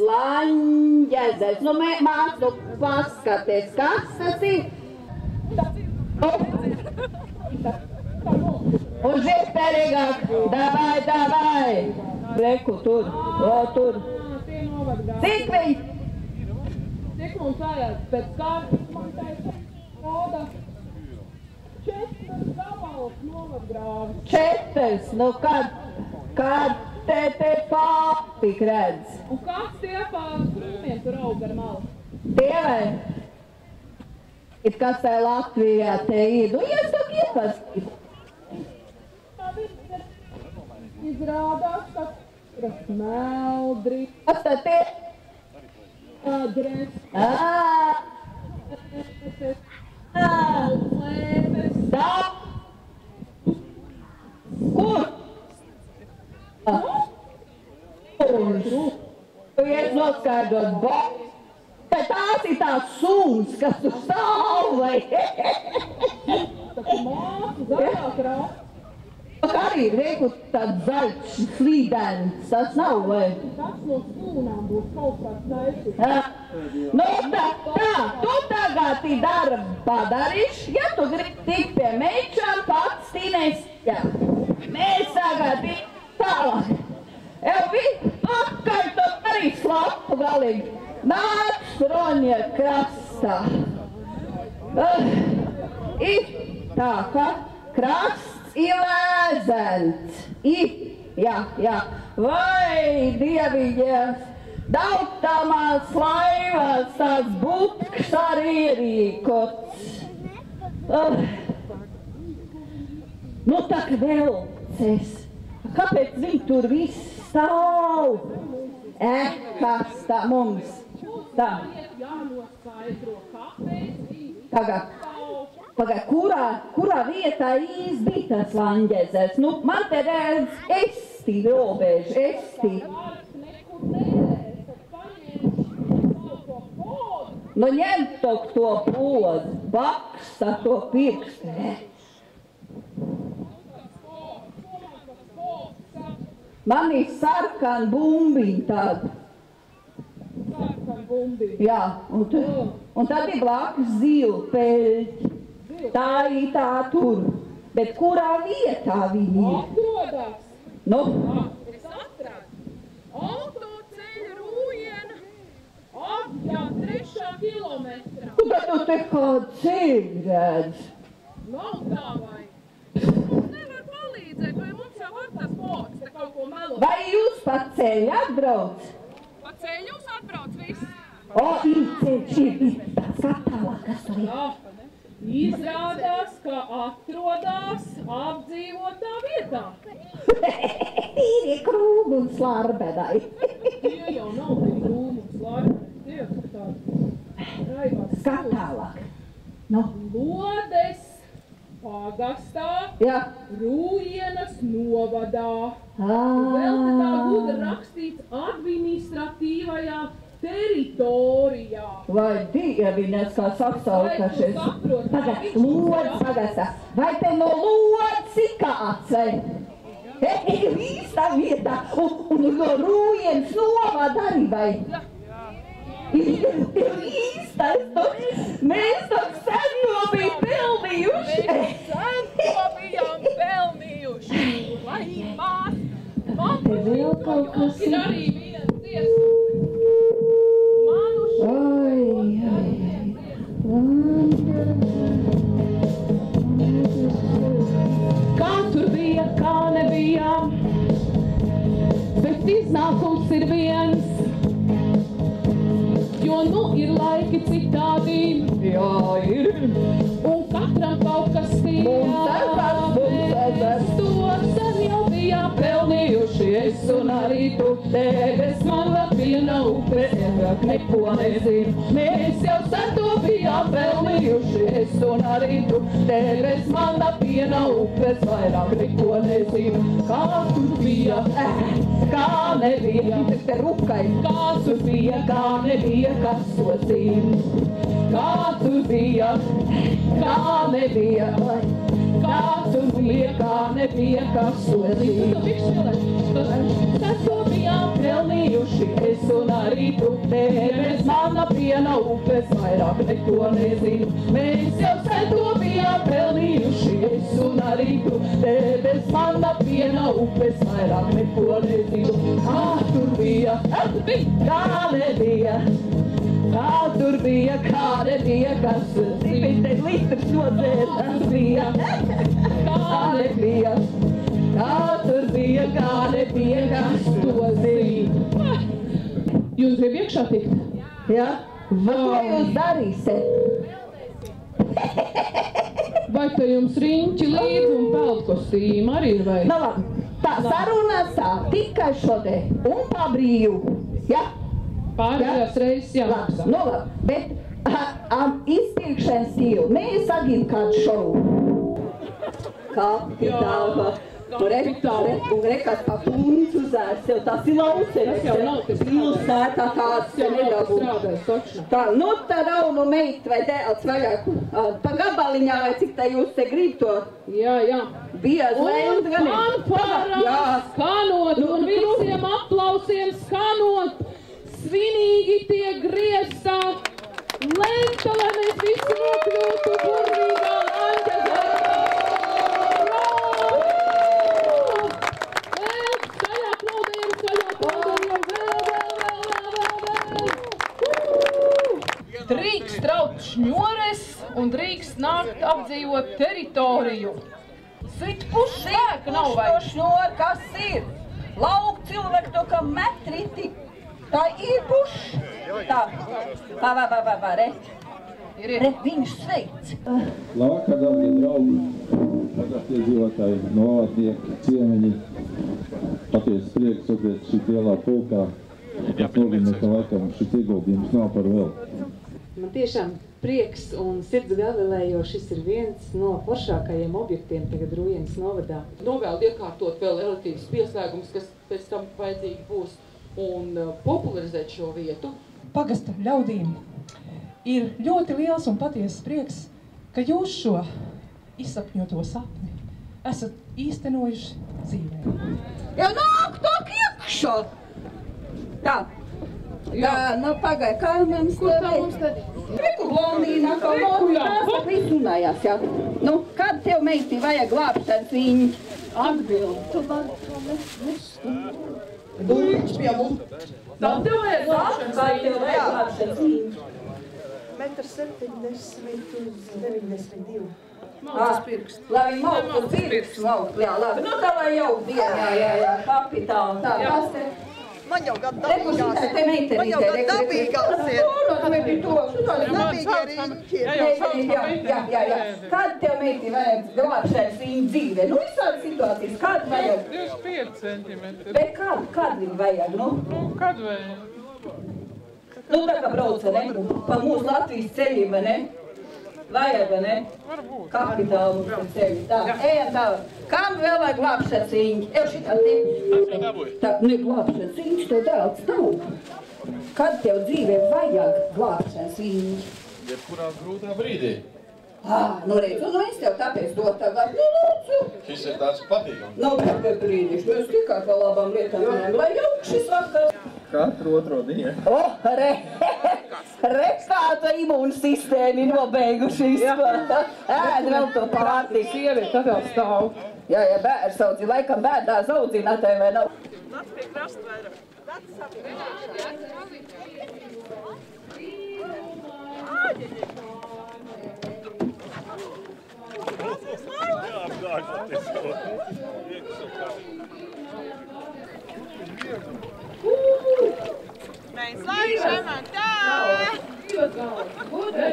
Laņģezers. Nu, māsu, paskaties, kas tas ir? Užies perīgāk, davai. Reku, tur. Cik viņi? Cik mums vajag pēc kārtas, man teica, roda 4 gabalus novadgrāvis. 4, nu kad te papik redz. Un kāds tie pār krūmiem tur aug ar malu? Tie vai? It kas tai Latvijā te ir, nu iesāk iepastīt. Izrādās, ka meldri. Kas tad tie? Adres. Tā? Kur? Tu ies noskaidrot boks. Tās ir tās suns, kas tu stāv, vai? Taču māsu zaļā krāsa. Arī reku tāds zaļš slīdens, tas nav, vai? Tas no sūnām būs kaut kāds taisīt. Nu tā, tu tagad ir darbu padarīši, ja tu gribi tikt pie meičām, pats tīnēs, jā. Mēs tagad ir tālāk. Jau bija pakaļ, tu arī slapu galīgi. Nāc, Roņa krastā. Tā, ka krasts ir lēzents. Jā. Vai, dieviņas, dautamās laivās tās butks arī ierīkots. Nu, tā kā velces. Kāpēc viņi tur viss stāv? Kas tā mums? Tā. Jānoskaidro, kāpēc viņi Pagad, kurā vietā īsti bija tas Laņģezers? Nu, man te redz esti robežu, esti. Nu, ņem to podu, baksta to pirkstu. Man ir sarkan bumbiņ tāda. Jā, un tad ir blakus zilpeļķi. Tā ir tā tur. Bet kurā vietā viņi ir? Atrodās. Nu? Es atradu. Autoceļa Rūjiena. Apjā 3. kilometrā. Tad tu te kādu ceļu redz. Nav tā vai. Mums nevar palīdzēt, vai mums jau var tas poks te kaut ko melo. Vai jūs pa ceļu atbrauc? Pa ceļu jūs atbrauc viss? Ir ceļš, ir skatālāk, kas tur ir. Izrādās, ka atrodās apdzīvotā vietā. Tīrie krūmi un slarbedai. Tie jau nav tie krūmi un slarbedai. Tie jau tādi raibās. Skatālāk. Nu? Lodes pagastā, Jā. Rūjienas novadā. Vēl te tā gudra rakstīts administratīvajā teritorijā. Vai dieviņas, kā saksaukašies? Pagad, lodz pagastā. Vai te no lodzi kāds, vai? Īstā vietā. Un no Rūjienas novada arī, vai? Īstais, mēs to sen jau bijām pelnījuši. Lai mās, man vēl kaut kas ir arī viens dziesmu. Kā tur bija, kā nebija, bet iznākums ir viens. Jo nu ir laiki citādi, jā, ir. Un katram kaut kas mēs to sen jau bijām pelnījušies. Un arī tu tevis man vēl piena upe, vairāk neko nezinu. Mēs jau sen to bijām pelnījušies. Un arī tu tevis man vēl piena upes, vairāk neko nezinu. Kā tur bija, kā nebija, te rukai. Kā tur bija, kā nebija, kas to zina. Kā tur bija, kā nebija, kāds un liekā nebija kas solīt. Tad to bijām pelnījuši es un arī tu, bez mana piena upes vairāk neko nezinu. Mēs jau sen to bijām pelnījuši es un arī tu, bez mana piena upes vairāk neko nezinu. Kā tur bija, kā nebija. Kā tur bija, kā nebija, kas cipītais litrs nodzētas bija. Kā nebija, kā tur bija, kā nebija, kas to zina. Jūs grib iekšā tikt? Jā? Ko jūs darīsiet? Vai te jums riņķi līdzi un peldkostīmi arī ir vai? Nu labi, tā sarunās tā tikai šodien un pa brīvu, ja? Pārējās reizes jāmaksā. Nu labi, bet iztiekšanas stīlu mēs sagīm kādu šovu. Kapitāla. Un rekas pa puncu zērs, tev tas ir laucenis. Tas jau nav, tas pilsētā tāds te nedabū. Tā, nu tā raunu meit vai dēls vaļāk. Pa gabaliņā vai cik tā jūs te grib to? Jā. Biez lēnt, gan ir. Un fanfārās skanot, un visiem aplausiem skanot. Svinīgi tiek grieztā lenta, lai mēs visi nokļūtu burvīgā Anģezā. Vēl skaļā klaudējam, vēl. Drīkst raut šņores un drīkst nākt apdzīvot teritoriju. Sit pušēka nav vai? Šņor, kas ir? Lauk cilvēku to, ka metriti. Tā ir puš. Tā. Re. Re, viņš sveic. Labvakar, dārgie draugi, tagad iedzīvotāji, novadnieki, ciemiņi. Patiesi prieks redzēt šī lielā pulkā. Tas nozīmē, ka laikam šis ieguldījums nav par vēl. Man tiešām prieks un sirds gavilē, jo šis ir viens no foršākajiem objektiem tagad Rūjienas novadā. Novēlu iekārtot vēl elektrības pieslēgums, kas pēc tam vajadzīgi būs. Un popularizēt šo vietu. Pagasta ļaudīm ir ļoti liels un patiesas prieks, ka jūs šo izsapņoto sapni esat īstenojuši dzīvē. Jau nāk tāk iekšā! Tā. Nu pagai, kā mums Kur tā mums tad? Reku blondīna, kā blondīna, viss runājās, jā. Nu, kad tev meitī vajag glābšanas viņi? Atbildi. Tu vari to mēs Viņš pie mums. Tā tev vajag glābšanas viņi. 1,70 uz 92. Malcas pirksts. Lai viņi malcas pirksts, jā, labi. Nu, tā lai jau dienā, jā, kapitāli. Tā, kas te? Man jau gan dabīgās ir. Man jau gan dabīgās ir. Dabīgie riņķi ir. Jā. Kad tev meitī vajag glābšanas viņa dzīvē? Nu, visādi situācijas. Kad vajag? 25 centimetri. Bet kad viņa vajag, nu? Nu, kad vajag? Nu, tā kā brauca, ne? Pa mūsu Latvijas ceļība, ne? Vajag, ne? Varbūt. Kapitāli mums ir ceļi. Tā, ejam tā. Kam vēl vajag glābšanas viņa? Ev šitā te. Tā, ne glābšanas viņa, tev dēls nav. Kad tev dzīvē vajag glābšanas viņa? Jebkurā grūtā brīdī. Nu redz, nu es tev tāpēc dot tagad, nu lūdzu. Šis ir tāds patīkams. Nu, bet brīdis, mēs tikai pa labām lietām runājam, lai jauk šis vakars. Katru otro dienu. Re kāda imūnsistēmi nobeiguši izplatā. Ēd vēl to pārtiku. Sieviete, tad vēl stāv. Jā, bērns audzi, laikam bērnā audzinātē vai nav. Nāc pie krasta vairāk. Mēs laižam tā! Gudri,